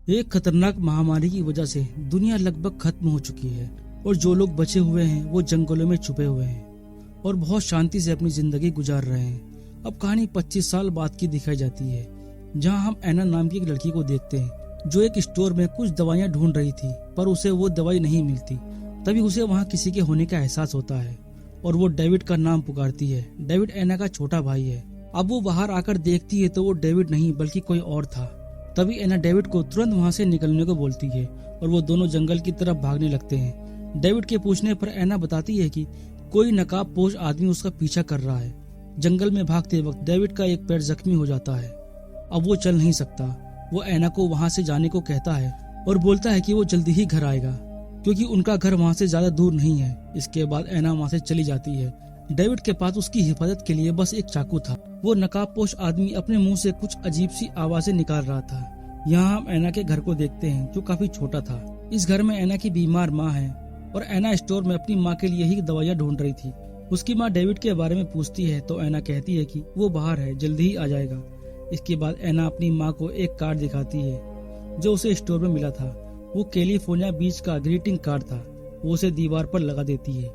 एक खतरनाक महामारी की वजह से दुनिया लगभग खत्म हो चुकी है और जो लोग बचे हुए हैं वो जंगलों में छुपे हुए हैं और बहुत शांति से अपनी जिंदगी गुजार रहे हैं। अब कहानी 25 साल बाद की दिखाई जाती है, जहां हम एना नाम की एक लड़की को देखते हैं जो एक स्टोर में कुछ दवाइयां ढूंढ रही थी, पर उसे वो दवाई नहीं मिलती। तभी उसे वहां किसी के होने का एहसास होता है और वो डेविड का नाम पुकारती है। डेविड एना का छोटा भाई है। अब वो बाहर आकर देखती है तो वो डेविड नहीं बल्कि कोई और था। तभी एना डेविड को तुरंत वहां से निकलने को बोलती है और वो दोनों जंगल की तरफ भागने लगते हैं। डेविड के पूछने पर एना बताती है कि कोई नकाबपोश आदमी उसका पीछा कर रहा है। जंगल में भागते वक्त डेविड का एक पैर जख्मी हो जाता है। अब वो चल नहीं सकता। वो एना को वहां से जाने को कहता है और बोलता है कि वो जल्दी ही घर आएगा क्योंकि उनका घर वहां से ज्यादा दूर नहीं है। इसके बाद एना वहां से चली जाती है। डेविड के पास उसकी हिफाजत के लिए बस एक चाकू था। वो नकाबपोश आदमी अपने मुंह से कुछ अजीब सी आवाजें निकाल रहा था। यहाँ हम एना के घर को देखते हैं जो काफी छोटा था। इस घर में एना की बीमार माँ है और एना स्टोर में अपनी माँ के लिए ही दवाइयाँ ढूंढ रही थी। उसकी माँ डेविड के बारे में पूछती है तो एना कहती है कि वो बाहर है, जल्दी ही आ जाएगा। इसके बाद एना अपनी माँ को एक कार्ड दिखाती है जो उसे स्टोर में मिला था। वो कैलिफोर्निया बीच का ग्रीटिंग कार्ड था। वो उसे दीवार पर लगा देती है।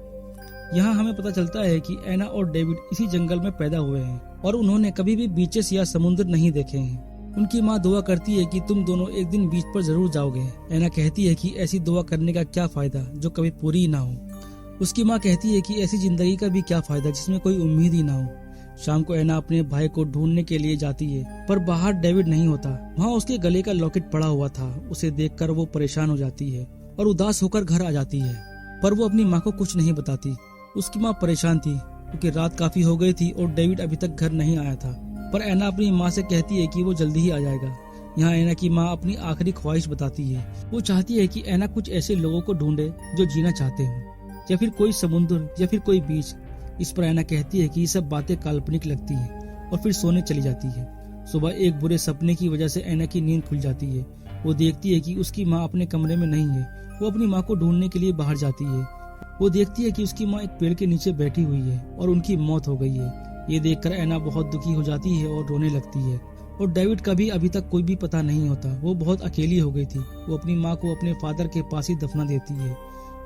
यहाँ हमें पता चलता है कि एना और डेविड इसी जंगल में पैदा हुए हैं और उन्होंने कभी भी बीचेस या समुद्र नहीं देखे हैं। उनकी माँ दुआ करती है कि तुम दोनों एक दिन बीच पर जरूर जाओगे। एना कहती है कि ऐसी दुआ करने का क्या फायदा जो कभी पूरी ना हो। उसकी माँ कहती है कि ऐसी जिंदगी का भी क्या फायदा जिसमें कोई उम्मीद ही ना हो। शाम को एना अपने भाई को ढूंढने के लिए जाती है पर बाहर डेविड नहीं होता। वहाँ उसके गले का लॉकेट पड़ा हुआ था। उसे देखकर वो परेशान हो जाती है और उदास होकर घर आ जाती है, पर वो अपनी माँ को कुछ नहीं बताती। उसकी माँ परेशान थी क्योंकि रात काफी हो गई थी और डेविड अभी तक घर नहीं आया था। पर एना अपनी माँ से कहती है कि वो जल्दी ही आ जाएगा। यहाँ एना की माँ अपनी आखिरी ख्वाहिश बताती है। वो चाहती है कि एना कुछ ऐसे लोगों को ढूंढे जो जीना चाहते हो, या फिर कोई समुद्र या फिर कोई बीच। इस पर एना कहती है कि ये सब बातें काल्पनिक लगती हैं और फिर सोने चली जाती है। सुबह एक बुरे सपने की वजह से एना की नींद खुल जाती है। वो देखती है कि उसकी माँ अपने कमरे में नहीं है। वो अपनी माँ को ढूंढने के लिए बाहर जाती है। वो देखती है कि उसकी माँ एक पेड़ के नीचे बैठी हुई है और उनकी मौत हो गई है। ये देखकर एना बहुत दुखी हो जाती है और रोने लगती है। और डेविड का भी अभी तक कोई भी पता नहीं होता। वो बहुत अकेली हो गई थी। वो अपनी माँ को अपने फादर के पास ही दफना देती है।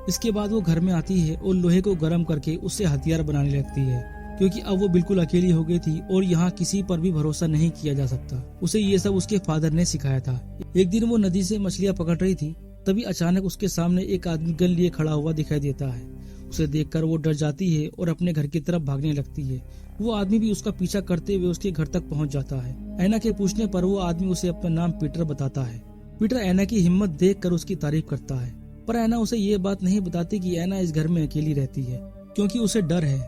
इसके बाद वो घर में आती है और लोहे को गर्म करके उससे हथियार बनाने लगती है क्योंकि अब वो बिल्कुल अकेली हो गई थी और यहाँ किसी पर भी भरोसा नहीं किया जा सकता। उसे ये सब उसके फादर ने सिखाया था। एक दिन वो नदी से मछलियाँ पकड़ रही थी, तभी अचानक उसके सामने एक आदमी गन लिए खड़ा हुआ दिखाई देता है। उसे देखकर वो डर जाती है और अपने घर की तरफ भागने लगती है। वो आदमी भी उसका पीछा करते हुए उसके घर तक पहुंच जाता है। एना के पूछने पर वो आदमी उसे अपना नाम पीटर बताता है। पीटर एना की हिम्मत देखकर उसकी तारीफ करता है, पर एना उसे ये बात नहीं बताती कि एना इस घर में अकेली रहती है, क्योंकि उसे डर है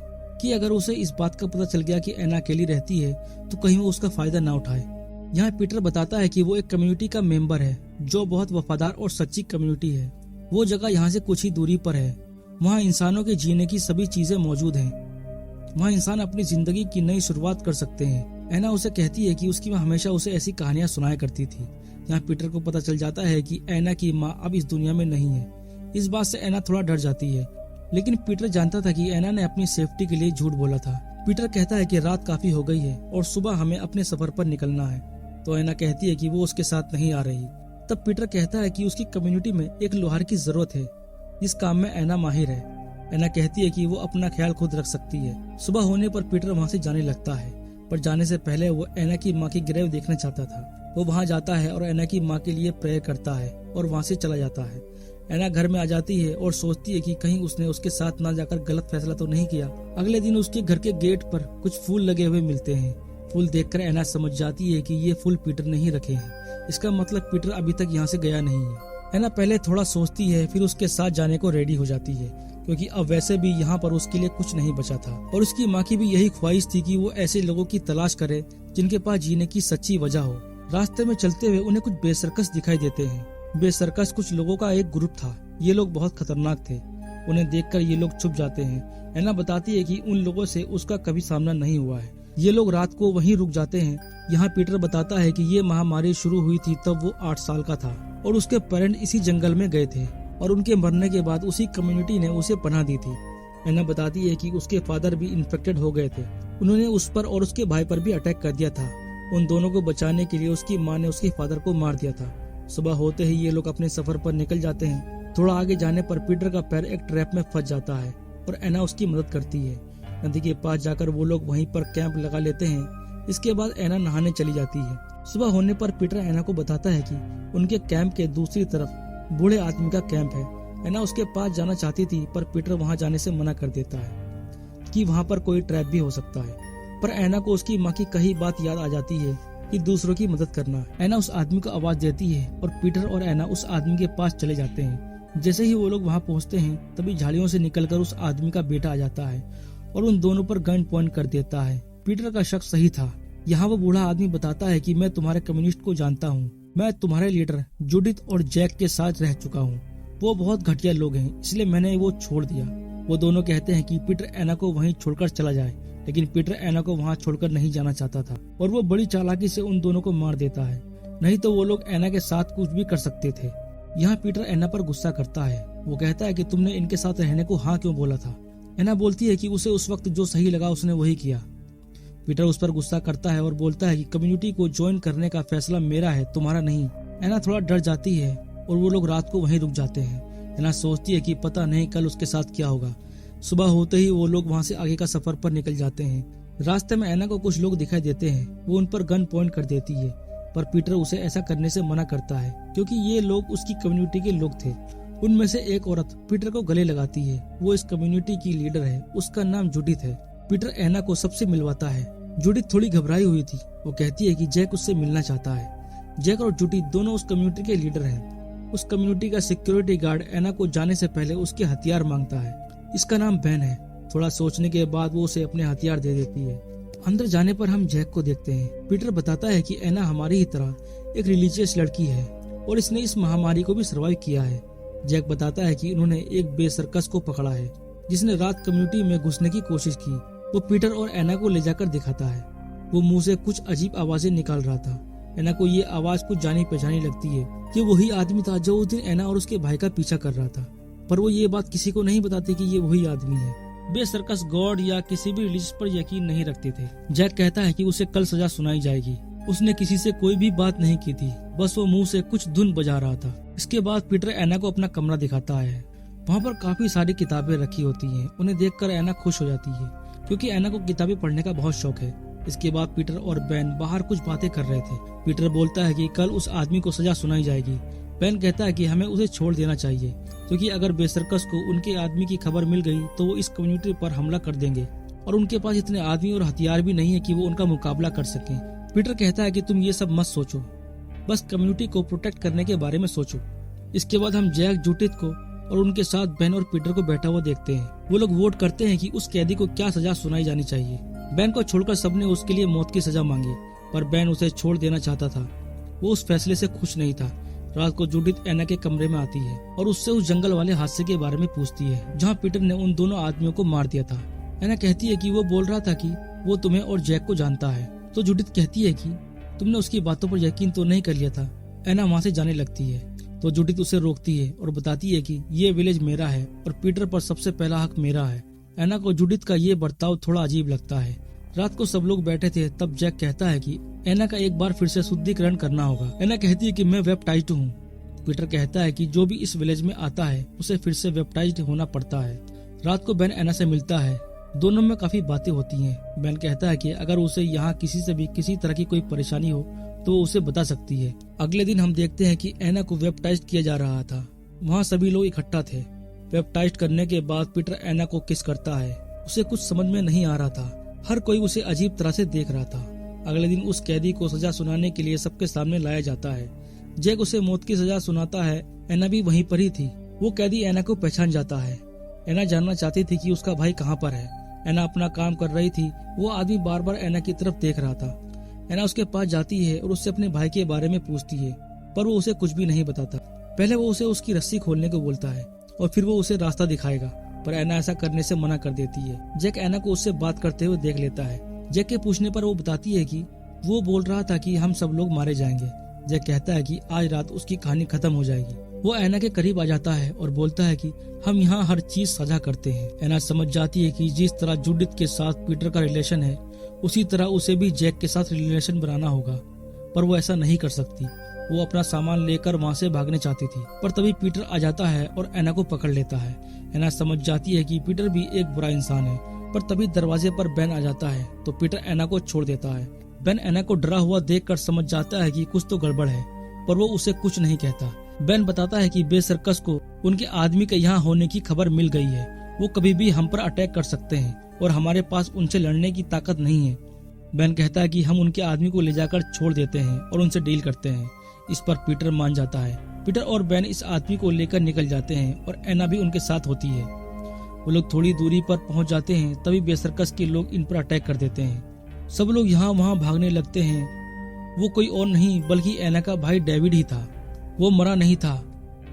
कि अगर उसे इस बात का पता चल गया कि एना अकेली रहती है तो कहीं वो उसका फायदा ना उठाए। यहाँ पीटर बताता है कि वो एक कम्युनिटी का मेंबर है जो बहुत वफादार और सच्ची कम्युनिटी है। वो जगह यहाँ से कुछ ही दूरी पर है। वहाँ इंसानों के जीने की सभी चीजें मौजूद हैं। वहाँ इंसान अपनी जिंदगी की नई शुरुआत कर सकते हैं। एना उसे कहती है कि उसकी माँ हमेशा उसे ऐसी कहानियां सुनाया करती थी। यहाँ पीटर को पता चल जाता है कि एना की माँ अब इस दुनिया में नहीं है। इस बात से एना थोड़ा डर जाती है, लेकिन पीटर जानता था कि एना ने अपनी सेफ्टी के लिए झूठ बोला था। पीटर कहता है कि रात काफी हो गई है और सुबह हमें अपने सफर पर निकलना है, तो एना कहती है कि वो उसके साथ नहीं आ रही। तब पीटर कहता है कि उसकी कम्युनिटी में एक लोहार की जरूरत है जिस काम में एना माहिर है। एना कहती है कि वो अपना ख्याल खुद रख सकती है। सुबह होने पर पीटर वहाँ से जाने लगता है, पर जाने से पहले वो एना की माँ की ग्रेव देखना चाहता था। वो वहाँ जाता है और एना की माँ के लिए प्रेयर करता है और वहाँ से चला जाता है। एना घर में आ जाती है और सोचती है कि कहीं उसने उसके साथ ना जाकर गलत फैसला तो नहीं किया। अगले दिन उसके घर के गेट पर कुछ फूल लगे हुए मिलते हैं। फूल देखकर एना समझ जाती है कि ये फूल पीटर ने ही रखे हैं। इसका मतलब पीटर अभी तक यहाँ से गया नहीं है। एना पहले थोड़ा सोचती है, फिर उसके साथ जाने को रेडी हो जाती है क्योंकि अब वैसे भी यहाँ पर उसके लिए कुछ नहीं बचा था। और उसकी माँ की भी यही ख्वाहिश थी कि वो ऐसे लोगों की तलाश करे जिनके पास जीने की सच्ची वजह हो। रास्ते में चलते हुए उन्हें कुछ बेसरकस दिखाई देते हैं। बेसरकस कुछ लोगों का एक ग्रुप था। ये लोग बहुत खतरनाक थे। उन्हें देखकर ये लोग छुप जाते हैं। एना बताती है कि उन लोगों से उसका कभी सामना नहीं हुआ है। ये लोग रात को वहीं रुक जाते हैं। यहाँ पीटर बताता है कि ये महामारी शुरू हुई थी तब वो 8 साल का था और उसके पेरेंट इसी जंगल में गए थे और उनके मरने के बाद उसी कम्युनिटी ने उसे पनाह दी थी। एना बताती है कि उसके फादर भी इन्फेक्टेड हो गए थे। उन्होंने उस पर और उसके भाई पर भी अटैक कर दिया था। उन दोनों को बचाने के लिए उसकी माँ ने उसके फादर को मार दिया था। सुबह होते ही ये लोग अपने सफर पर निकल जाते हैं। थोड़ा आगे जाने पर पीटर का पैर एक ट्रैप में फंस जाता है और एना उसकी मदद करती है। नदी के पास जाकर वो लोग वहीं पर कैंप लगा लेते हैं। इसके बाद एना नहाने चली जाती है। सुबह होने पर पीटर एना को बताता है कि उनके कैंप के दूसरी तरफ बूढ़े आदमी का कैंप है। एना उसके पास जाना चाहती थी पर पीटर वहां जाने से मना कर देता है कि वहां पर कोई ट्रैप भी हो सकता है। पर एना को उसकी माँ की कही बात याद आ जाती है कि दूसरों की मदद करना। एना उस आदमी को आवाज देती है और पीटर और एना उस आदमी के पास चले जाते हैं। जैसे ही वो लोग वहां पहुंचते हैं तभी झाड़ियों से निकलकर उस आदमी का बेटा आ जाता है और उन दोनों पर गन पॉइंट कर देता है। पीटर का शक सही था। यहाँ वो बूढ़ा आदमी बताता है कि मैं तुम्हारे कम्युनिस्ट को जानता हूँ। मैं तुम्हारे लीडर जूडिथ और जैक के साथ रह चुका हूँ। वो बहुत घटिया लोग हैं, इसलिए मैंने वो छोड़ दिया। वो दोनों कहते हैं कि पीटर एना को वहीं छोड़कर चला जाए, लेकिन पीटर एना को वहां छोड़कर नहीं जाना चाहता था और वो बड़ी चालाकी से उन दोनों को मार देता है। नहीं तो वो लोग एना के साथ कुछ भी कर सकते थे। यहाँ पीटर एना पर गुस्सा करता है। वो कहता है कि तुमने इनके साथ रहने को हाँ क्यों बोला था। एना बोलती है कि उसे उस वक्त जो सही लगा उसने वही किया। पीटर उस पर गुस्सा करता है और बोलता है कि कम्युनिटी को ज्वाइन करने का फैसला मेरा है, तुम्हारा नहीं। एना थोड़ा डर जाती है और वो लोग रात को वहीं रुक जाते हैं। एना सोचती है कि पता नहीं कल उसके साथ क्या होगा। सुबह होते ही वो लोग वहां से आगे का सफर पर निकल जाते हैं। रास्ते में एना को कुछ लोग दिखाई देते हैं। वो उन पर गन पॉइंट कर देती है, पर पीटर उसे ऐसा करने से मना करता है क्योंकि ये लोग उसकी कम्युनिटी के लोग थे। उनमें से एक औरत पीटर को गले लगाती है। वो इस कम्युनिटी की लीडर है, उसका नाम जूडिथ है। पीटर एना को सबसे मिलवाता है। जूडिथ थोड़ी घबराई हुई थी। वो कहती है कि जैक उससे मिलना चाहता है। जैक और जूडिथ दोनों उस कम्युनिटी के लीडर हैं। उस कम्युनिटी का सिक्योरिटी गार्ड एना को जाने से पहले उसके हथियार मांगता है। इसका नाम बेन है। थोड़ा सोचने के बाद वो उसे अपने हथियार दे देती है। अंदर जाने पर हम जैक को देखते हैं। पीटर बताता है कि एना हमारी ही तरह एक रिलीजियस लड़की है और इसने इस महामारी को भी सर्वाइव किया है। जैक बताता है कि उन्होंने एक बेसरकस को पकड़ा है जिसने रात कम्युनिटी में घुसने की कोशिश की। वो पीटर और एना को ले जाकर दिखाता है। वो मुंह से कुछ अजीब आवाजें निकाल रहा था। एना को ये आवाज कुछ जानी पहचानी लगती है। ये वही आदमी था जो उस दिन एना और उसके भाई का पीछा कर रहा था, पर वो ये बात किसी को नहीं बताती कि ये वही आदमी है। वे सर्कस गॉड या किसी भी रिलीजन पर यकीन नहीं रखते थे। जैक कहता है कि उसे कल सजा सुनाई जाएगी। उसने किसी से कोई भी बात नहीं की थी, बस वो मुंह से कुछ धुन बजा रहा था। इसके बाद पीटर एना को अपना कमरा दिखाता है। वहाँ पर काफी सारी किताबें रखी होती हैं। उन्हें देखकर एना खुश हो जाती है क्योंकि एना को किताबें पढ़ने का बहुत शौक है। इसके बाद पीटर और बेन बाहर कुछ बातें कर रहे थे। पीटर बोलता है कि कल उस आदमी को सजा सुनाई जाएगी। बेन कहता है कि हमें उसे छोड़ देना चाहिए क्योंकि अगर बेसरकस को उनके आदमी की खबर मिल गई तो वो इस कम्युनिटी पर हमला कर देंगे और उनके पास इतने आदमी और हथियार भी नहीं है कि वो उनका मुकाबला कर सकें। पीटर कहता है कि तुम ये सब मत सोचो, बस कम्युनिटी को प्रोटेक्ट करने के बारे में सोचो। इसके बाद हम जैक जूडिथ को और उनके साथ बेन और पीटर को बैठा हुआ देखते हैं। वो लोग वोट करते हैं कि उस कैदी को क्या सजा सुनाई जानी चाहिए। बेन को छोड़कर सबने उसके लिए मौत की सजा मांगी, पर बेन उसे छोड़ देना चाहता था। वो उस फैसले से खुश नहीं था। रात को जूडिथ एना के कमरे में आती है और उससे उस जंगल वाले हादसे के बारे में पूछती है जहाँ पीटर ने उन दोनों आदमियों को मार दिया था। एना कहती है कि वो बोल रहा था कि वो तुम्हें और जैक को जानता है। तो जूडिथ कहती है कि तुमने उसकी बातों पर यकीन तो नहीं कर लिया था। एना वहाँ से जाने लगती है तो जूडिथ उसे रोकती है और बताती है कि ये विलेज मेरा है और पीटर पर सबसे पहला हक मेरा है। एना को जूडिथ का ये बर्ताव थोड़ा अजीब लगता है। रात को सब लोग बैठे थे तब जैक कहता है कि एना का एक बार फिर से शुद्धिकरण करना होगा। एना कहती है कि मैं वेप्टाइज्ड हूँ। पीटर कहता है कि जो भी इस विलेज में आता है उसे फिर से वेप्टाइज्ड होना पड़ता है। रात को बेन एना से मिलता है। दोनों में काफी बातें होती हैं। बेन कहता है कि अगर उसे यहाँ किसी से भी किसी तरह की कोई परेशानी हो तो वो उसे बता सकती है। अगले दिन हम देखते हैं कि एना को वेप्टाइज्ड किया जा रहा था। वहाँ सभी लोग इकट्ठा थे। वेप्टाइज्ड करने के बाद पीटर एना को किस करता है। उसे कुछ समझ में नहीं आ रहा था। हर कोई उसे अजीब तरह से देख रहा था। अगले दिन उस कैदी को सजा सुनाने के लिए सबके सामने लाया जाता है। जैक उसे मौत की सजा सुनाता है। एना भी वहीं पर ही थी। वो कैदी एना को पहचान जाता है। एना जानना चाहती थी कि उसका भाई कहाँ पर है। एना अपना काम कर रही थी। वो आदमी बार बार एना की तरफ देख रहा था। एना उसके पास जाती है और उससे अपने भाई के बारे में पूछती है, पर वो उसे कुछ भी नहीं बताता। पहले वो उसे उसकी रस्सी खोलने को बोलता है और फिर वो उसे रास्ता दिखाएगा, पर एना ऐसा करने से मना कर देती है। जैक एना को उससे बात करते हुए देख लेता है। जैक के पूछने पर वो बताती है कि वो बोल रहा था कि हम सब लोग मारे जाएंगे। जैक कहता है कि आज रात उसकी कहानी खत्म हो जाएगी। वो एना के करीब आ जाता है और बोलता है कि हम यहाँ हर चीज साझा करते हैं। एना समझ जाती है कि जिस तरह जूडिथ के साथ पीटर का रिलेशन है उसी तरह उसे भी जैक के साथ रिलेशन बनाना होगा, पर वो ऐसा नहीं कर सकती। वो अपना सामान लेकर वहाँ से भागने चाहती थी, पर तभी पीटर आ जाता है और एना को पकड़ लेता है। एना समझ जाती है कि पीटर भी एक बुरा इंसान है, पर तभी दरवाजे पर बेन आ जाता है तो पीटर एना को छोड़ देता है। बेन एना को डरा हुआ देखकर समझ जाता है कि कुछ तो गड़बड़ है, पर वो उसे कुछ नहीं कहता। बेन बताता है कि बे सर्कस को उनके आदमी के यहाँ होने की खबर मिल गई है, वो कभी भी हम पर अटैक कर सकते हैं और हमारे पास उनसे लड़ने की ताकत नहीं है। बेन कहता है कि हम उनके आदमी को ले जाकर छोड़ देते हैं और उनसे डील करते हैं। इस पर पीटर मान जाता है। पीटर और बेन इस आदमी को लेकर निकल जाते हैं और एना भी उनके साथ होती है। वो लोग थोड़ी दूरी पर पहुंच जाते हैं, तभी बे सर्कस के लोग इन पर अटैक कर देते हैं। सब लोग यहाँ वहाँ भागने लगते हैं। वो कोई और नहीं बल्कि एना का भाई डेविड ही था। वो मरा नहीं था,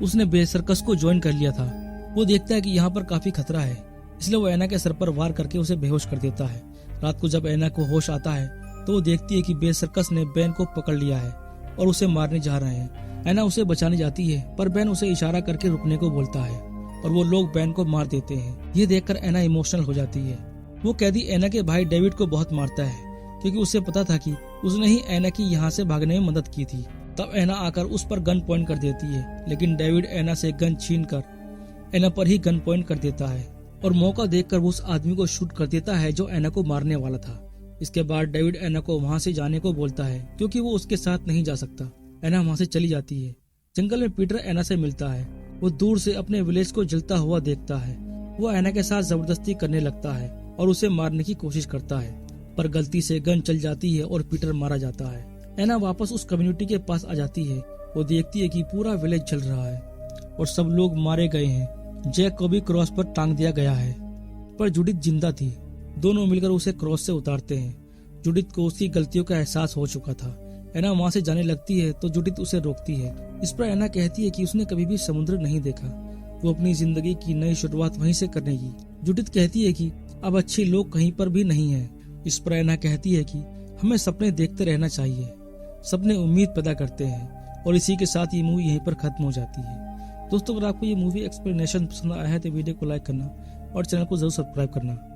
उसने बे सर्कस को ज्वाइन कर लिया था। वो देखता है कि यहाँ पर काफी खतरा है, इसलिए वो एना के सर पर वार करके उसे बेहोश कर देता है। रात को जब एना को होश आता है तो वो देखती है कि बे सर्कस ने बेन को पकड़ लिया है और उसे मारने जा रहे हैं। एना उसे बचाने जाती है, पर बेन उसे इशारा करके रुकने को बोलता है और वो लोग बेन को मार देते हैं। ये देखकर एना इमोशनल हो जाती है। वो कैदी एना के भाई डेविड को बहुत मारता है, क्योंकि उसे पता था कि उसने ही एना की यहाँ से भागने में मदद की थी। तब एना आकर उस पर गन पॉइंट कर देती है, लेकिन डेविड एना से गन छीनकर एना पर ही गन पॉइंट कर देता है और मौका देखकर वो उस आदमी को शूट कर देता है जो एना को मारने वाला था। इसके बाद डेविड एना को वहाँ से जाने को बोलता है, क्योंकि वो उसके साथ नहीं जा सकता। एना वहाँ से चली जाती है। जंगल में पीटर एना से मिलता है। वो दूर से अपने विलेज को जलता हुआ देखता है। वो एना के साथ जबरदस्ती करने लगता है और उसे मारने की कोशिश करता है, पर गलती से गन चल जाती है और पीटर मारा जाता है। एना वापस उस कम्युनिटी के पास आ जाती है। वो देखती है कि पूरा विलेज जल रहा है और सब लोग मारे गए हैं। जैक को भी क्रॉस पर टांग दिया गया है, पर जुडिथ जिंदा थी। दोनों मिलकर उसे क्रॉस से उतारते हैं। जुडिथ को उसकी गलतियों का एहसास हो चुका था। एना वहाँ से जाने लगती है तो जुडिथ उसे रोकती है। इस पर एना कहती है कि उसने कभी भी समुद्र नहीं देखा, वो अपनी जिंदगी की नई शुरुआत वहीं से करेगी। जुडिथ कहती है कि अब अच्छे लोग कहीं पर भी नहीं है। इस पर एना कहती है कि हमें सपने देखते रहना चाहिए, सपने उम्मीद पैदा करते हैं। और इसी के साथ ये मूवी यहीं पर खत्म हो जाती है। दोस्तों, अगर आपको ये मूवी एक्सप्लेनेशन पसंद आया है तो वीडियो को लाइक करना और चैनल को जरूर सब्सक्राइब करना।